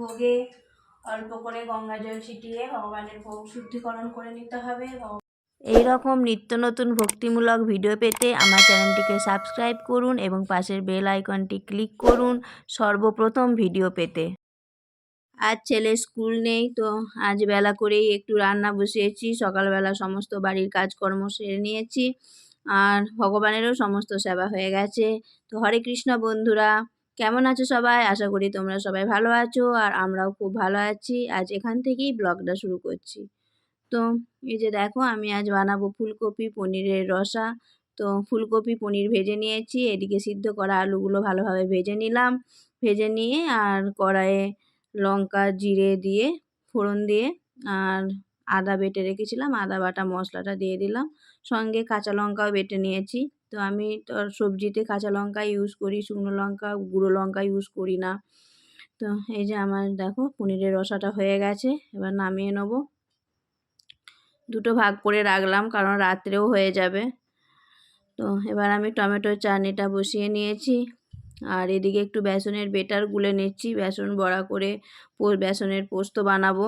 ভোগে অল্প করে গঙ্গা জল ছিটিয়ে ভগবানের ভোগ শুদ্ধিকরণ করে নিতে হবে। এই রকম নিত্য নতুন ভক্তিমূলক ভিডিও পেতে আমার চ্যানেলটিকে সাবস্ক্রাইব করুন এবং পাশের বেল আইকনটি ক্লিক করুন সর্বপ্রথম ভিডিও পেতে। আজ ছেলে স্কুল নেই, তো আজ বেলা করেই একটু রান্না বসিয়েছি। সকালবেলা সমস্ত বাড়ির কাজকর্ম সেরে নিয়েছি, আর ভগবানেরও সমস্ত সেবা হয়ে গেছে। তো হরে কৃষ্ণ বন্ধুরা, কেমন আছো সবাই? আশা করি তোমরা সবাই ভালো আছো, আর আমরাও খুব ভালো আছি। আজ এখান থেকেই ব্লগটা শুরু করছি। তো এই যে দেখো, আমি আজ বানাবো ফুলকপি পনিরের রসা। তো ফুলকপি পনির ভেজে নিয়েছি, এদিকে সিদ্ধ করা আলুগুলো ভালোভাবে ভেজে নিলাম। ভেজে নিয়ে আর কড়াইয়ে লঙ্কা জিরে দিয়ে ফোড়ন দিয়ে আর আদা বেটে রেখেছিলাম, আদা বাটা মশলাটা দিয়ে দিলাম। সঙ্গে কাঁচা লঙ্কাও বেটে নিয়েছি। তো আমি তো সবজিতে কাঁচা লঙ্কা ইউজ করি, শুকনো লঙ্কা গুঁড়ো লঙ্কা ইউজ করি না। তো এই যে আমার দেখো পনিরের রসাটা হয়ে গেছে, এবার নামিয়ে নেবো। দুটো ভাগ করে রাখলাম কারণ রাত্রেও হয়ে যাবে। তো এবার আমি টমেটোর চাটনিটা বসিয়ে নিয়েছি, আর এদিকে একটু বেসনের বেটার গুলে নিচ্ছি। বেসন বড়া করে বেসনের পোস্ত বানাবো।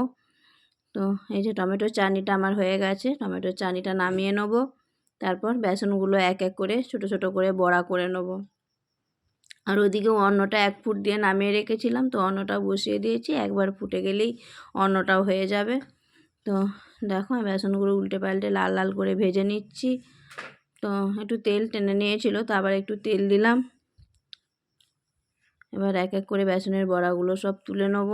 তো এই যে টমেটোর চাটনিটা আমার হয়ে গেছে, টমেটোর চাটনিটা নামিয়ে নেবো। তারপর বেসনগুলো এক এক করে ছোট ছোট করে বড়া করে নেবো। আর ওদিকে অন্নটা 1 ফুট দিয়ে নামিয়ে রেখেছিলাম, তো অন্নটাও বসিয়ে দিয়েছি। একবার ফুটে গেলেই অন্নটাও হয়ে যাবে। তো দেখো বেসনগুলো উল্টে পাল্টে লাল লাল করে ভেজে নিচ্ছি। তো একটু তেল টেনে নিয়েছিল, তো আবার একটু তেল দিলাম। এবার এক এক করে বেসনের বড়াগুলো সব তুলে নেব।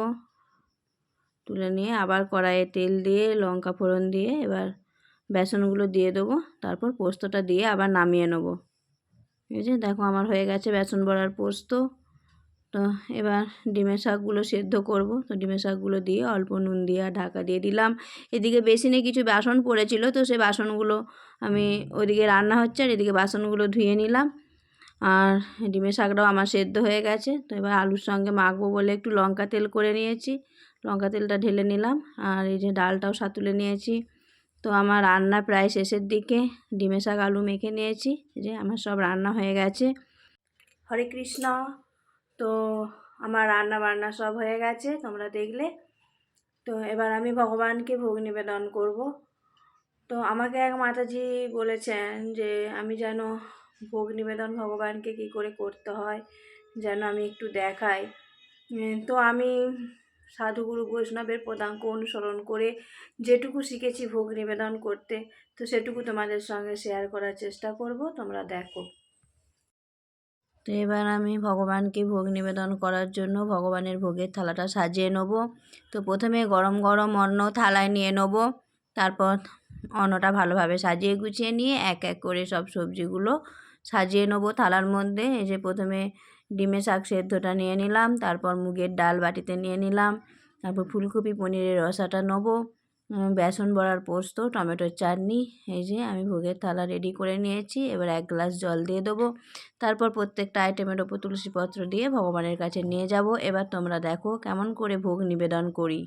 তুলে নিয়ে আবার কড়াইয়ে তেল দিয়ে লঙ্কা ফোড়ন দিয়ে এবার বেসনগুলো দিয়ে দেবো। তারপর পোস্তটা দিয়ে আবার নামিয়ে নেব। এই যে দেখো আমার হয়ে গেছে বেসন বড়ার পোস্ত। তো এবার ডিমের শাকগুলো সেদ্ধ করব। তো ডিমের শাকগুলো দিয়ে অল্প নুন দিয়ে ঢাকা দিয়ে দিলাম। এদিকে বেসিনে কিছু বাসন পড়েছিল, তো সেই বাসনগুলো আমি ওইদিকে রান্না হচ্ছে আর এদিকে বাসনগুলো ধুয়ে নিলাম। আর ডিমের শাকটাও আমার সেদ্ধ হয়ে গেছে। তো এবার আলুর সঙ্গে মাখবো বলে একটু লঙ্কা তেল করে নিয়েছি, লঙ্কা তেলটা ঢেলে নিলাম। আর এই যে ডালটাও সাতুলে নিয়েছি। তো আমার রান্না প্রায় শেষের দিকে। ডিমের শাক আলু মেখে নিয়েছি, এই যে আমার সব রান্না হয়ে গেছে। হরে কৃষ্ণ। তো আমার রান্না বান্না সব হয়ে গেছে, তোমরা দেখলে। তো এবার আমি ভগবানকে ভোগ নিবেদন করব। তো আমাকে এক মাতাজি বলেছেন যে আমি যেন ভোগ নিবেদন ভগবানকে কী করে করতে হয় যেন আমি একটু দেখাই। তো আমি সাধুগুরু বৈষ্ণবের পদাঙ্ক অনুসরণ করে যেটুকু শিখেছি ভোগ নিবেদন করতে, তো সেটুকু তোমাদের সঙ্গে শেয়ার করার চেষ্টা করব, তোমরা দেখো। তো এবার আমি ভগবানকে ভোগ নিবেদন করার জন্য ভগবানের ভোগের থালাটা সাজিয়ে নেব। তো প্রথমে গরম গরম অন্ন থালায় নিয়ে নেব। তারপর অন্নটা ভালোভাবে সাজিয়ে গুছিয়ে নিয়ে এক এক করে সব সবজিগুলো সাজিয়ে নেব থালার মধ্যে। এই যে প্রথমে ডিমের শাক সেদ্ধটা নিয়ে নিলাম, তারপর মুগের ডাল বাটিতে নিয়ে নিলাম, তারপর ফুলকপি পনিরের রসাটা নেব, বেসন বড়ার পোস্ত, টমেটোর চাটনি। এই যে আমি ভোগের থালা রেডি করে নিয়েছি। এবার 1 গ্লাস জল দিয়ে দেবো। তারপর প্রত্যেকটা আইটেমের ওপর তুলসীপত্র দিয়ে ভগবানের কাছে নিয়ে যাব। এবার তোমরা দেখো কেমন করে ভোগ নিবেদন করি।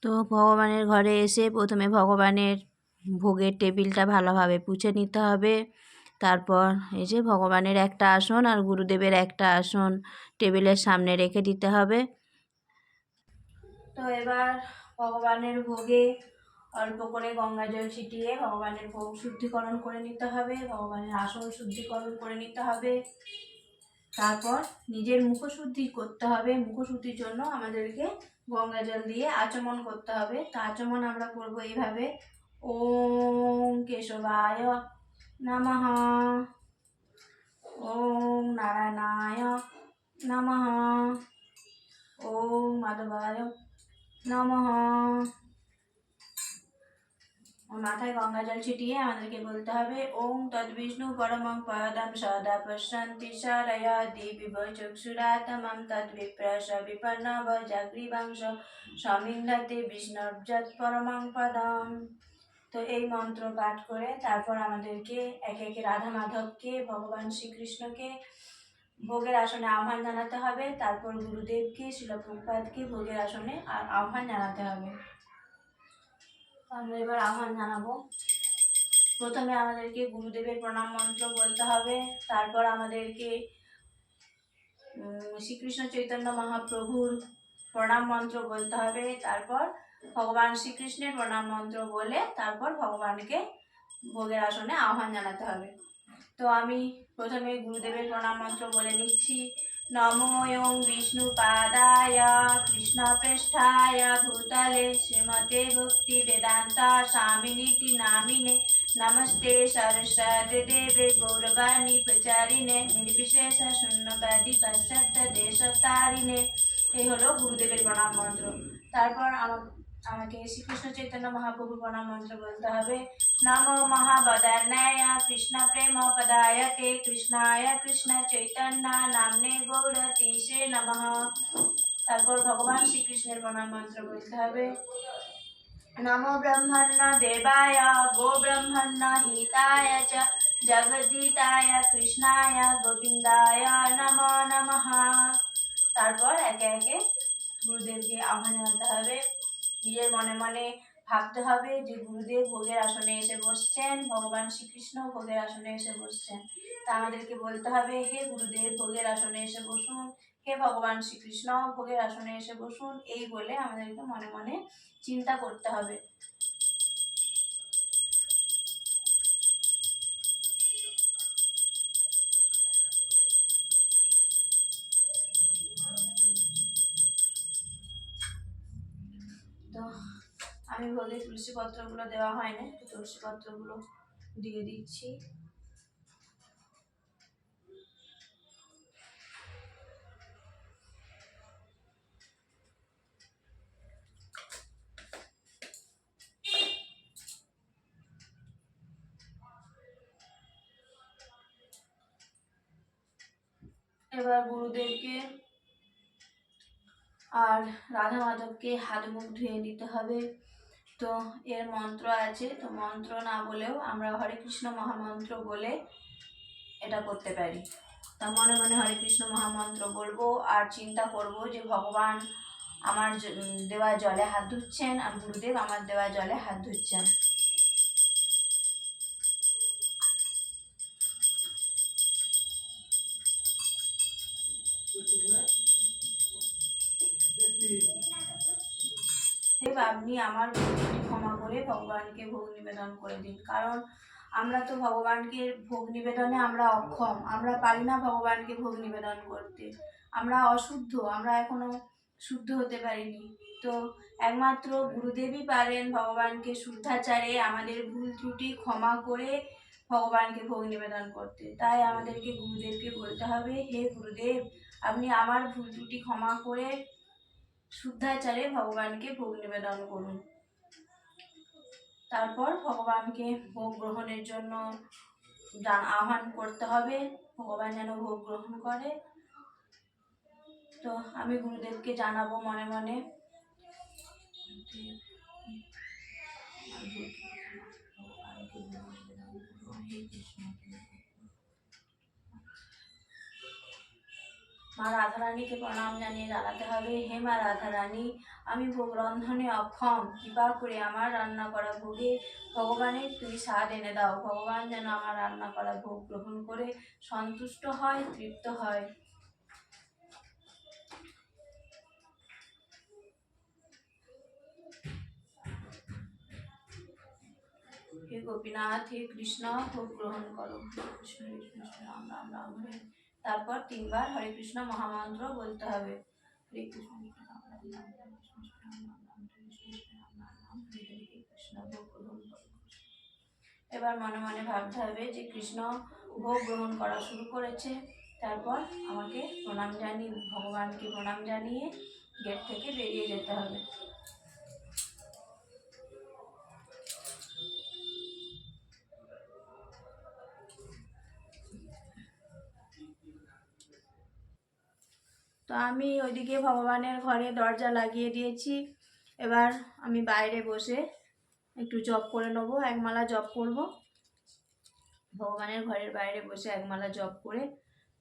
তো ভগবানের ঘরে এসে প্রথমে ভগবানের ভোগের টেবিলটা ভালোভাবে পুছে নিতে হবে। তারপর এই যে ভগবানের একটা আসন আর গুরুদেবের একটা আসন টেবিলের সামনে রেখে দিতে হবে। তো এবার ভগবানের ভোগে অল্প করে গঙ্গা জল ছিটিয়ে ভগবানের ভোগ শুদ্ধিকরণ করে নিতে হবে, ভগবানের আসন শুদ্ধিকরণ করে নিতে হবে। তারপর নিজের মুখশুদ্ধি করতে হবে। মুখশুদ্ধির জন্য আমাদেরকে গঙ্গা জল দিয়ে আচমন করতে হবে। তো আচমন আমরা করবো এইভাবে: ওম কেশবায় নমঃ, ওম নারায়ণায় নমঃ, ওম মাধবায় নমঃ। মাথায় গঙ্গা জল ছিটিয়ে আমাদেরকে বলতে হবে ওম তদ্বিষ্ণু পরমং পদম সদা পশ্যন্তি সারয়া দিবিব চক্ষুরাতমম তদ্বিপ্রস বিপন্নব জাগ্রীবাংশ সমিন্দাতে বিষ্ণুর্যৎ পরমং পদম। তো এই মন্ত্র পাঠ করে তারপর আমাদেরকে একে একে রাধা মাধবকে, ভগবান শ্রীকৃষ্ণকে ভোগের আসনে আহ্বান জানাতে হবে। তারপর গুরুদেবকে, শিল প্রভুপাদকে ভোগের আসনে আহ্বান জানাতে হবে। আমরা এবার আহ্বান জানাবো। প্রথমে আমাদেরকে গুরুদেবের প্রণাম মন্ত্র বলতে হবে। তারপর আমাদেরকে শ্রীকৃষ্ণ চৈতন্য মহাপ্রভুর প্রণাম মন্ত্র বলতে হবে। তারপর ভগবান শ্রীকৃষ্ণের প্রণাম মন্ত্র বলে তারপর ভগবানকে ভোগের আসনে আহ্বান জানাতে হবে। তো আমি প্রথমে গুরুদেবের প্রণাম মন্ত্র বলে নিচ্ছি। নমো ওং বিষ্ণুপাদায় কৃষ্ণপৃষ্ঠায় ভূতলে শ্রীমতে ভক্তি বেদান্তা স্বামিনীতি নামিনে নমস্তে সরস্বতী দেবে গৌরবাণী প্রচারিণে নির্বিশেষ শূন্যবাদী পাশ্চাত্য দেশতারিণে। এই হলো গুরুদেবের প্রণাম মন্ত্র। তারপর আমাকে শ্রীকৃষ্ণ চৈতন্য মহাপ্রভু প্রণাম মন্ত্র বলতে হবে। নমো মহাবদান্যায় কৃষ্ণ প্রেম পদায়তে কৃষ্ণায় কৃষ্ণ চৈতন্য নামনে গৌরতীশে নমঃ। তারপর ভগবান শ্রীকৃষ্ণের প্রণাম মন্ত্র বলতে হবে। নমো ব্রহ্মণ্য দেবায় গো ব্রহ্মণ্য হিতায় চ জগদ্ধিতায় কৃষ্ণায় গোবিন্দায় নমো নমঃ। তারপর একে একে গুরুদেবকে আহ্বান জানাতে হবে। নিজের মনে মনে ভাবতে হবে যে গুরুদেব ভোগের আসনে এসে বসছেন, ভগবান শ্রীকৃষ্ণ ভোগের আসনে এসে বসছেন। তা আমাদেরকে বলতে হবে, হে গুরুদেব ভোগের আসনে এসে বসুন, হে ভগবান শ্রীকৃষ্ণ ভোগের আসনে এসে বসুন, এই বলে আমাদেরকে মনে মনে চিন্তা করতে হবে। তো আমি ভোগে তুলসী পত্রগুলো দেওয়া হয় না, তুলসী পত্রগুলো দিয়ে দিচ্ছি। এবার গুরুদেবকে আর রাধা মাধবকে হাত মুখ ধুয়ে নিতে হবে। তো এর মন্ত্র আছে, তো মন্ত্র না বলেও আমরা হরে কৃষ্ণ মহামন্ত্র বলে এটা করতে পারি। তা মনে মনে হরে কৃষ্ণ মহামন্ত্র বলবো আর চিন্তা করব যে ভগবান আমার দেওয়া জলে হাত ধুচ্ছেন আর গুরুদেব আমার দেওয়া জলে হাত ধুচ্ছেন। দেব আপনি আমার ভুলটি ক্ষমা করে ভগবানকে ভোগ নিবেদন করে দিন। কারণ আমরা তো ভগবানকে ভোগ নিবেদনে আমরা অক্ষম, আমরা পারি না ভগবানকে ভোগ নিবেদন করতে। আমরা অশুদ্ধ, আমরা এখনো শুদ্ধ হতে পারিনি। তো একমাত্র গুরুদেবই পারেন ভগবানকে শুদ্ধাচারে আমাদের ভুল ত্রুটি ক্ষমা করে ভগবানকে ভোগ নিবেদন করতে। তাই আমাদেরকে গুরুদেবকে বলতে হবে, হে গুরুদেব আপনি আমার ভুল ত্রুটি ক্ষমা করে শুদ্ধাচারে ভগবানকে ভোগ নিবেদন করুন। তারপর ভগবানকে ভোগ গ্রহণের জন্য আহ্বান করতে হবে, ভগবান যেন ভোগ গ্রহণ করে। তো আমি গুরুদেবকে জানাবো মনে মনে, মা রাধারানীকে প্রণাম জানিয়ে জানাতে হবে, হে মা রাধারানী আমি ভোগ রন্ধনে অক্ষম, কৃপা করে আমার রান্না করা ভোগে ভগবানের তুমি স্বাদ এনে দাও। ভগবান যেন আমার রান্না করা ভোগ গ্রহণ করে সন্তুষ্ট হয়, তৃপ্ত হয়। হে গোপীনাথ, হে কৃষ্ণ ভোগ গ্রহণ করো। কৃষ্ণ কৃষ্ণ রাম রাম রাম হরে। তারপর 3 বার হরে কৃষ্ণ মহামন্ত্র বলতে হবে। হরে কৃষ্ণ রাম রাম রাম রাম কৃষ্ণ রাম রাম রাম কৃষ্ণ রাম রাম রাম হরে হরে কৃষ্ণ ভোগ গ্রহণ করো। এবার মনে মনে ভাবতে হবে যে কৃষ্ণ ভোগ গ্রহণ করা শুরু করেছে। তারপর আমাকে প্রণাম জানিয়ে ভগবানকে প্রণাম জানিয়ে গেট থেকে বেরিয়ে যেতে হবে। তো আমি ওইদিকে ভগবানের ঘরে দরজা লাগিয়ে দিয়েছি। এবার আমি বাইরে বসে একটু জপ করে নেবো, একমালা জপ করব। ভগবানের ঘরের বাইরে বসে একমালা জপ করে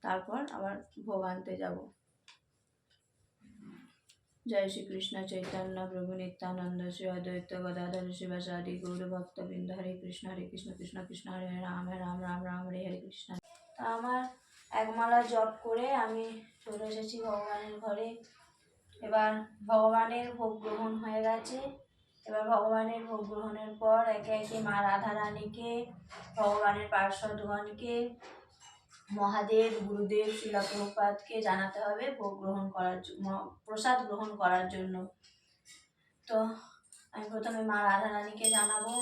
তারপর আবার ভোগ আনতে যাব। জয় শ্রীকৃষ্ণ চৈতন্য প্রভু নিত্যানন্দ শ্রী অদ্বৈত গদাধর শিবাসাদি গৌর ভক্তবৃন্দ। হরে কৃষ্ণ কৃষ্ণ কৃষ্ণ হরে রাম রাম রাম রাম হরে হরে কৃষ্ণ। আমার একমালা জপ করে আমি চলে এসেছি ভগবানের ঘরে। এবার ভগবানের ভোগ গ্রহণ হয়ে গেছে। এবার ভগবানের ভোগ গ্রহণের পর একে একে মা রাধারানীকে, ভগবানের পার্শ্বদগণকে, মহাদেব, গুরুদেব, শিলা প্রভুপাদকে জানাতে হবে ভোগ গ্রহণ করার জন্য, প্রসাদ গ্রহণ করার জন্য। তো আমি প্রথমে মা রাধারানীকে জানাবো।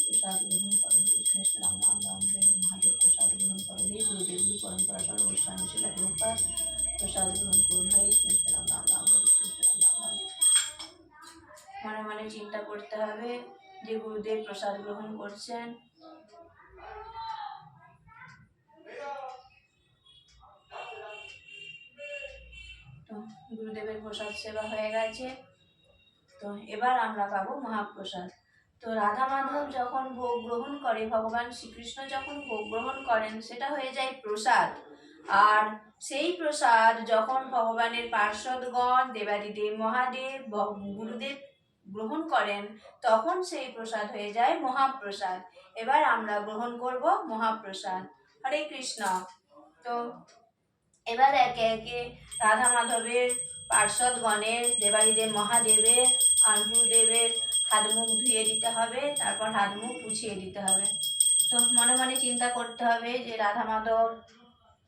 প্রসাদ গ্রহণ করো কৃষ্ণ রাম রাম রাম হে মহাদেব, প্রসাদ গ্রহণ করো হে গুরুদেব, গুরু পরম্পরা সর্বস্বামী শিলা প্রভুপাদ, প্রসাদ গ্রহণ করুন হরে কৃষ্ণ রাম রাম রাম হরে কৃষ্ণ রাম রাম রাম। মনে মনে চিন্তা করতে হবে যে গুরুদেব প্রসাদ গ্রহণ করছেন। তো গুরুদেবের প্রসাদ সেবা হয়ে গেছে। তো এবার আমরা পাবো মহাপ্রসাদ। তো রাধা মাধব যখন ভোগ গ্রহণ করে, ভগবান শ্রীকৃষ্ণ যখন ভোগ গ্রহণ করেন, সেটা হয়ে যায় প্রসাদ। আর সেই প্রসাদ যখন ভগবানের পার্ষদগণ, দেবাদিদেব মহাদেব, গুরুদেব গ্রহণ করেন, তখন সেই প্রসাদ হয়ে যায় মহাপ্রসাদ। এবার আমরা গ্রহণ করব মহাপ্রসাদ। হরে কৃষ্ণ। তো এবার একে একে রাধা মাধবের পার্ষদগণের, দেবাদিদেব মহাদেবের আর গুরুদেবের হাত মুখ ধুয়ে দিতে হবে, তারপর হাত মুখ পুছিয়ে দিতে হবে। তো মনে মনে চিন্তা করতে হবে যে রাধা মাধব,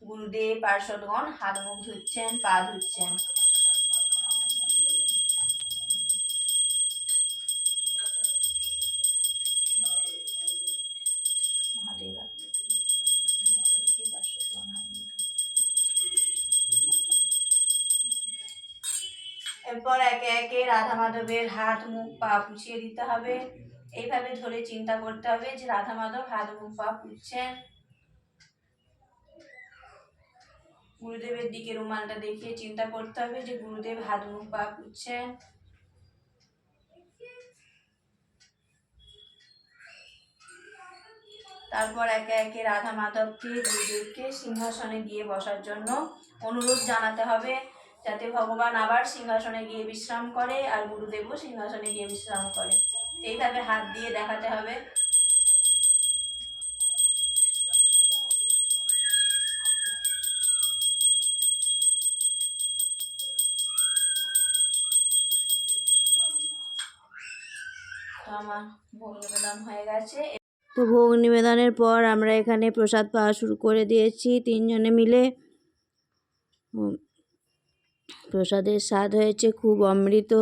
গুরুদেব, পার্ষদগণ হাত মুখ ধুচ্ছেন, পা ধুচ্ছেন। মহাদেব এরপর একে একে রাধা মাধবের হাত মুখ পা পুছিয়ে দিতে হবে। এইভাবে ধরে চিন্তা করতে হবে যে রাধা মাধব হাত মুখ পা পুছছেন। গুরুদেবের দিকে রুমালটা দেখিয়ে চিন্তা করতে হবে যে গুরুদেব হাত মুখ পা পুছছেন। তারপর একে একে রাধা মাধবকে, গুরুদেবকে সিংহাসনে গিয়ে বসার জন্য অনুরোধ জানাতে হবে, যাতে ভগবান আবার সিংহাসনে গিয়ে বিশ্রাম করে আর গুরুদেবও সিংহাসনে গিয়ে বিশ্রাম করে। এইভাবে হাত দিয়ে দেখাতে হবে। তো আমার ভোগ নিবেদন হয়ে গেছে। তো ভোগ নিবেদনের পর আমরা এখানে প্রসাদ পাওয়া শুরু করে দিয়েছি তিনজনে মিলে। প্রসাদের স্বাদ হয়েছে খুব অমৃত।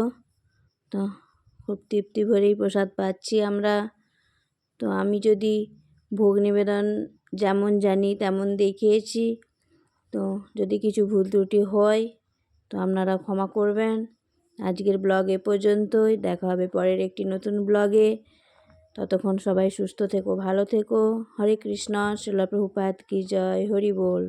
তো খুব তৃপ্তি ভরেই প্রসাদ পাচ্ছি আমরা। তো আমি যদি ভোগ নিবেদন যেমন জানি তেমন দেখিয়েছি, তো যদি কিছু ভুল ত্রুটি হয় তো আপনারা ক্ষমা করবেন। আজকের ব্লগ এ পর্যন্তই, দেখা হবে পরের একটি নতুন ব্লগে। ততক্ষণ সবাই সুস্থ থেকো, ভালো থেকো। হরে কৃষ্ণ। শ্রীল প্রভুপাদ কি জয়। হরি বল।